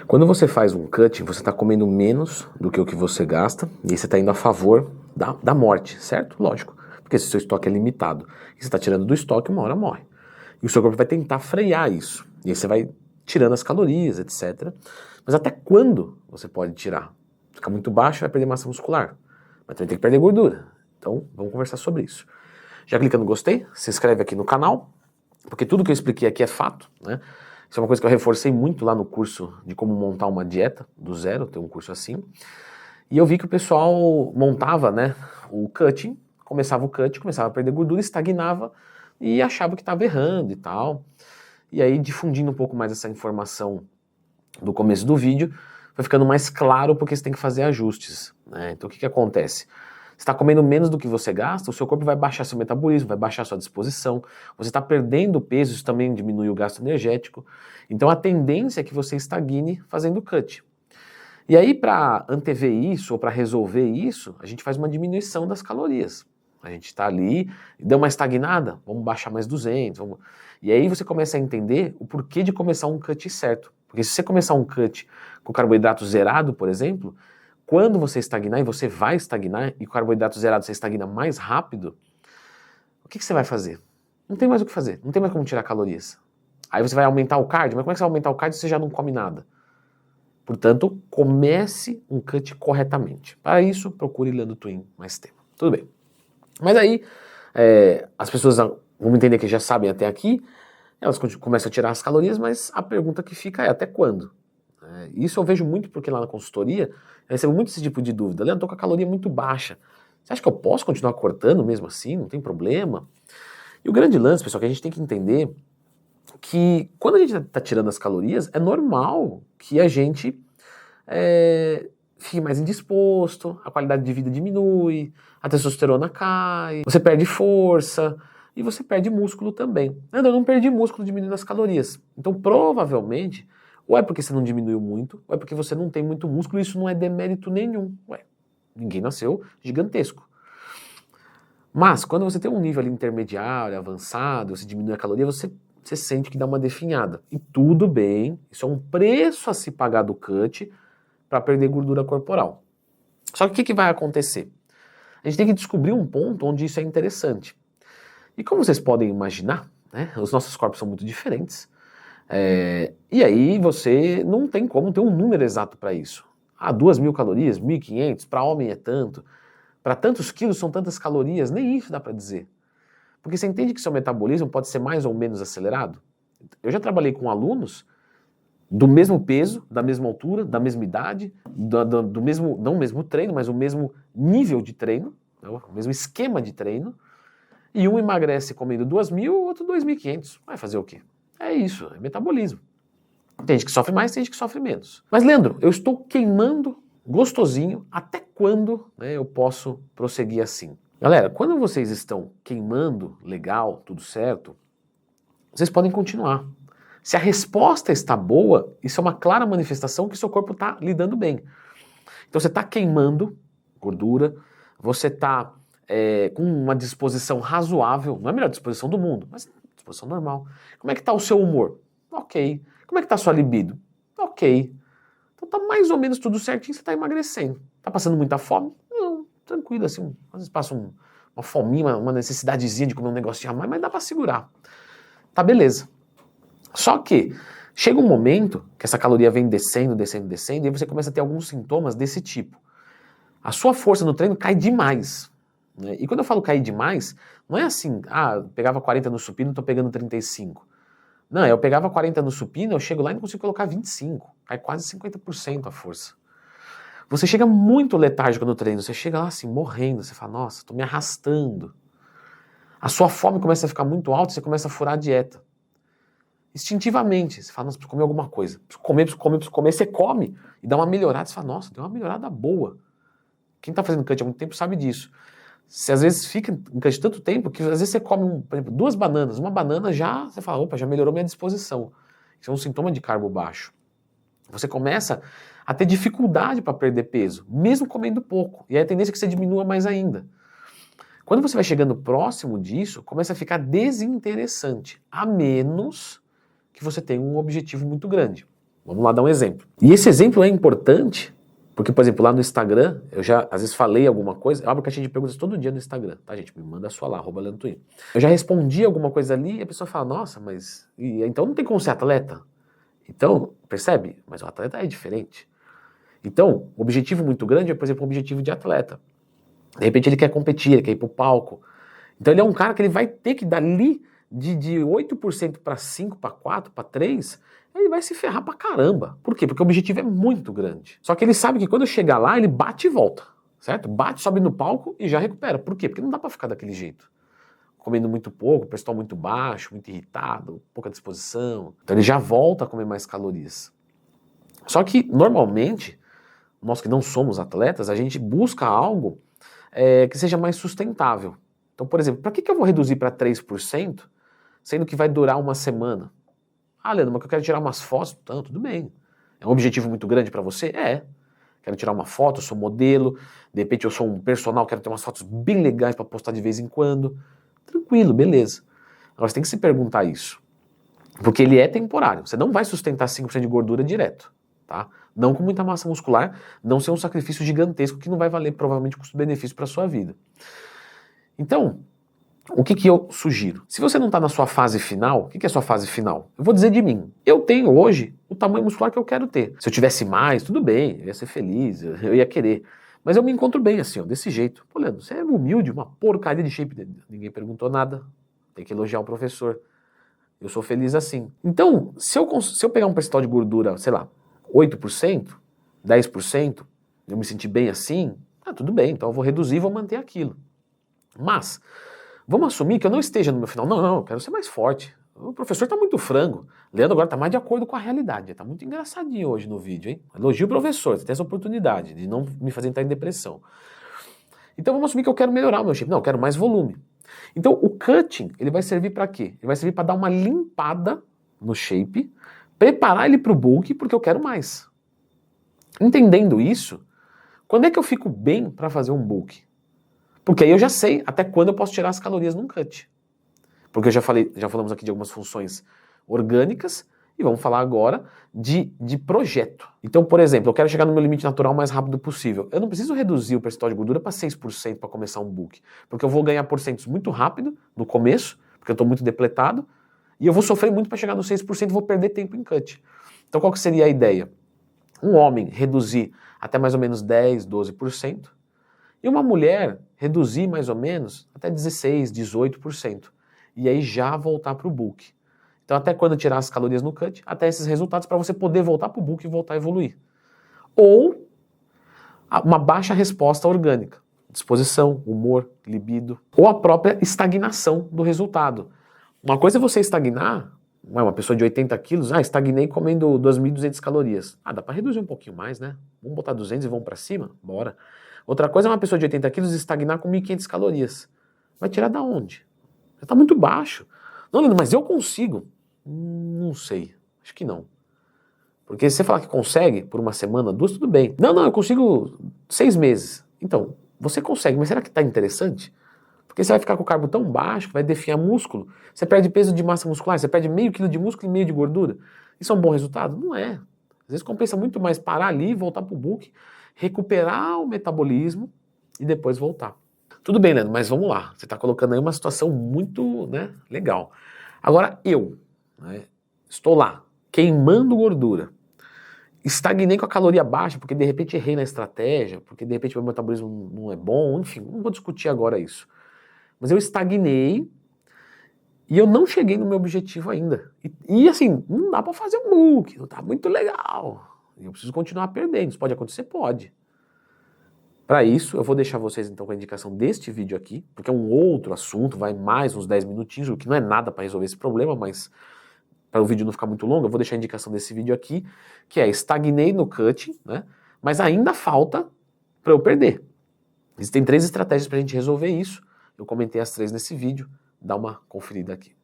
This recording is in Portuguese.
Quando você faz um cutting, você está comendo menos do que o que você gasta, e aí você está indo a favor da morte, certo? Lógico, porque se o seu estoque é limitado, e você está tirando do estoque, uma hora morre. E o seu corpo vai tentar frear isso, e aí você vai tirando as calorias, etc. Mas até quando você pode tirar? Ficar muito baixo, vai perder massa muscular, mas também tem que perder gordura. Então, vamos conversar sobre isso. Já clica no gostei, se inscreve aqui no canal, porque tudo que eu expliquei aqui é fato, né? Isso é uma coisa que eu reforcei muito lá no curso de como montar uma dieta do zero, tem um curso assim. E eu vi que o pessoal montava, né, o cutting, começava o cutting, começava a perder gordura, estagnava e achava que estava errando e tal. E aí, difundindo um pouco mais essa informação do começo do vídeo, foi ficando mais claro porque você tem que fazer ajustes, né? Então o que que acontece? Você está comendo menos do que você gasta, o seu corpo vai baixar seu metabolismo, vai baixar sua disposição, você está perdendo peso, isso também diminui o gasto energético. Então a tendência é que você estagne fazendo cut. E aí, para antever isso, ou para resolver isso, a gente faz uma diminuição das calorias. A gente está ali, deu uma estagnada, vamos baixar mais 200. E aí você começa a entender o porquê de começar um cut certo. Porque se você começar um cut com carboidrato zerado, por exemplo, quando você estagnar, e você vai estagnar, e com carboidrato zerado você estagna mais rápido, o que você vai fazer? Não tem mais o que fazer, não tem mais como tirar calorias. Aí você vai aumentar o cardio, mas como é que você vai aumentar o cardio se você já não come nada? Portanto, comece um cut corretamente. Para isso, procure Leandro Twin mais tempo. Tudo bem. Mas aí, as pessoas vão entender que já sabem até aqui, elas começam a tirar as calorias, mas a pergunta que fica é até quando? Isso eu vejo muito porque lá na consultoria eu recebo muito esse tipo de dúvida. Leandro, tô com a caloria muito baixa. Você acha que eu posso continuar cortando mesmo assim? Não tem problema? E o grande lance, pessoal, que a gente tem que entender que quando a gente está tirando as calorias, é normal que a gente fique mais indisposto, a qualidade de vida diminui, a testosterona cai, você perde força e você perde músculo também. Eu não perdi músculo diminuindo as calorias. Então provavelmente, ou é porque você não diminuiu muito, ou é porque você não tem muito músculo e isso não é demérito nenhum. Ninguém nasceu gigantesco. Mas quando você tem um nível ali intermediário, avançado, você diminui a caloria, você sente que dá uma definhada. E tudo bem, isso é um preço a se pagar do cut para perder gordura corporal. Só que o que vai acontecer? A gente tem que descobrir um ponto onde isso é interessante. E como vocês podem imaginar, né, os nossos corpos são muito diferentes. E aí você não tem como ter um número exato para isso. 2.000 calorias, 1.500, para homem é tanto. Para tantos quilos são tantas calorias, nem isso dá para dizer. Porque você entende que seu metabolismo pode ser mais ou menos acelerado? Eu já trabalhei com alunos do mesmo peso, da mesma altura, da mesma idade, do mesmo, não o mesmo treino, mas o mesmo nível de treino, o mesmo esquema de treino, e um emagrece comendo 2.000, o outro 2.500. Vai fazer o quê? É isso, é metabolismo. Tem gente que sofre mais, tem gente que sofre menos. Mas Leandro, eu estou queimando gostosinho, até quando, né, eu posso prosseguir assim? Galera, quando vocês estão queimando legal, tudo certo, vocês podem continuar. Se a resposta está boa, isso é uma clara manifestação que seu corpo está lidando bem. Então você está queimando gordura, você está com uma disposição razoável, não é a melhor disposição do mundo, mas disposição normal. Como é que está o seu humor? Ok. Como é que está a sua libido? Ok. Então está mais ou menos tudo certinho, você está emagrecendo. Está passando muita fome? Não, tranquilo assim, às vezes passa uma fominha, uma necessidadezinha de comer um negocinho a mais, mas dá para segurar. Tá beleza. Só que chega um momento que essa caloria vem descendo, descendo, descendo, e aí você começa a ter alguns sintomas desse tipo. A sua força no treino cai demais. Né? E quando eu falo cair demais, não é assim, pegava 40 no supino, tô pegando 35. Não, eu pegava 40 no supino, eu chego lá e não consigo colocar 25. Cai quase 50% a força. Você chega muito letárgico no treino, você chega lá assim, morrendo, você fala, nossa, tô me arrastando. A sua fome começa a ficar muito alta, você começa a furar a dieta. Instintivamente, você fala, nossa, preciso comer alguma coisa. Preciso comer, preciso comer, preciso comer. Você come e dá uma melhorada, você fala, nossa, deu uma melhorada boa. Quem tá fazendo cut há muito tempo sabe disso. Você às vezes fica em cut tanto tempo que às vezes você come, por exemplo, 2 bananas. Uma banana já, você fala, opa, já melhorou minha disposição. Isso é um sintoma de carbo baixo. Você começa a ter dificuldade para perder peso, mesmo comendo pouco. E aí a tendência é que você diminua mais ainda. Quando você vai chegando próximo disso, começa a ficar desinteressante, a menos que você tenha um objetivo muito grande. Vamos lá dar um exemplo. E esse exemplo é importante porque, por exemplo, lá no Instagram, eu já às vezes falei alguma coisa, eu abro caixinha de perguntas todo dia no Instagram, tá, gente? Me manda a sua lá, @LeandroTwin. Eu já respondi alguma coisa ali e a pessoa fala, nossa, mas então não tem como ser atleta? Então, percebe? Mas o atleta é diferente. Então, o objetivo muito grande é, por exemplo, um objetivo de atleta. De repente ele quer competir, ele quer ir pro palco. Então ele é um cara que ele vai ter que dali de 8% para 5, para 4, para 3, ele vai se ferrar pra caramba. Por quê? Porque o objetivo é muito grande. Só que ele sabe que quando chegar lá, ele bate e volta, certo? Bate, sobe no palco e já recupera. Por quê? Porque não dá pra ficar daquele jeito. Comendo muito pouco, percentual muito baixo, muito irritado, pouca disposição. Então ele já volta a comer mais calorias. Só que, normalmente, nós que não somos atletas, a gente busca algo que seja mais sustentável. Então, por exemplo, para que eu vou reduzir para 3%, sendo que vai durar uma semana? Ah, Leandro, mas eu quero tirar umas fotos. Então, tudo bem. É um objetivo muito grande para você? É. Quero tirar uma foto, eu sou modelo, de repente eu sou um personal, quero ter umas fotos bem legais para postar de vez em quando. Tranquilo, beleza. Agora você tem que se perguntar isso. Porque ele é temporário. Você não vai sustentar 5% de gordura direto. Tá? Não com muita massa muscular, não ser um sacrifício gigantesco que não vai valer provavelmente custo-benefício para a sua vida. Então, o que eu sugiro? Se você não está na sua fase final, o que é a sua fase final? Eu vou dizer de mim. Eu tenho hoje o tamanho muscular que eu quero ter. Se eu tivesse mais, tudo bem, eu ia ser feliz, eu ia querer. Mas eu me encontro bem assim, ó, desse jeito. Pô, Leandro, você é humilde, uma porcaria de shape. Ninguém perguntou nada. Tem que elogiar o professor. Eu sou feliz assim. Então, se eu pegar um percentual de gordura, sei lá, 8%, 10%, eu me sentir bem assim, tudo bem, então eu vou reduzir e vou manter aquilo. Mas, vamos assumir que eu não esteja no meu final. Não, eu quero ser mais forte. O professor está muito frango. Leandro agora está mais de acordo com a realidade. Está muito engraçadinho hoje no vídeo, hein? Elogio o professor, você tem essa oportunidade de não me fazer entrar em depressão. Então vamos assumir que eu quero melhorar o meu shape. Não, eu quero mais volume. Então o cutting, ele vai servir para quê? Ele vai servir para dar uma limpada no shape, preparar ele para o bulk, porque eu quero mais. Entendendo isso, quando é que eu fico bem para fazer um bulk? Porque aí eu já sei até quando eu posso tirar as calorias num cut. Porque já falamos aqui de algumas funções orgânicas e vamos falar agora de projeto. Então, por exemplo, eu quero chegar no meu limite natural o mais rápido possível. Eu não preciso reduzir o percentual de gordura para 6% para começar um bulk. Porque eu vou ganhar porcentos muito rápido no começo, porque eu estou muito depletado, e eu vou sofrer muito para chegar no 6% e vou perder tempo em cut. Então qual que seria a ideia? Um homem reduzir até mais ou menos 10, 12%, e uma mulher reduzir mais ou menos até 16, 18%. E aí já voltar para o bulk. Então até quando tirar as calorias no cut, até esses resultados para você poder voltar para o bulk e voltar a evoluir. Ou uma baixa resposta orgânica. Disposição, humor, libido. Ou a própria estagnação do resultado. Uma coisa é você estagnar, uma pessoa de 80 quilos, estagnei comendo 2.200 calorias. Dá para reduzir um pouquinho mais, né? Vamos botar 200 e vamos para cima? Bora. Outra coisa é uma pessoa de 80 quilos estagnar com 1.500 calorias. Vai tirar da onde? Já está muito baixo. Não, mas eu consigo. Não sei. Acho que não. Porque se você falar que consegue por uma semana, 2, tudo bem. Não, eu consigo 6 meses. Então, você consegue, mas será que está interessante? Porque você vai ficar com o carbo tão baixo que vai definhar músculo. Você perde peso de massa muscular, você perde meio quilo de músculo e meio de gordura. Isso é um bom resultado? Não é. Às vezes compensa muito mais parar ali, voltar para o bulk, recuperar o metabolismo e depois voltar. Tudo bem, Leandro, mas vamos lá. Você está colocando aí uma situação muito legal. Agora eu estou lá, queimando gordura. Estagnei com a caloria baixa porque de repente errei na estratégia, porque de repente meu metabolismo não é bom, enfim, não vou discutir agora isso. Mas eu estagnei e eu não cheguei no meu objetivo ainda. E assim, não dá para fazer um bulk, não tá muito legal. Eu preciso continuar perdendo. Isso pode acontecer? Pode. Para isso, eu vou deixar vocês então com a indicação deste vídeo aqui, porque é um outro assunto, vai mais uns 10 minutinhos, o que não é nada para resolver esse problema, mas para o vídeo não ficar muito longo, eu vou deixar a indicação desse vídeo aqui, que é estagnei no cutting, mas ainda falta para eu perder. Existem 3 estratégias para a gente resolver isso. Eu comentei as 3 nesse vídeo, dá uma conferida aqui.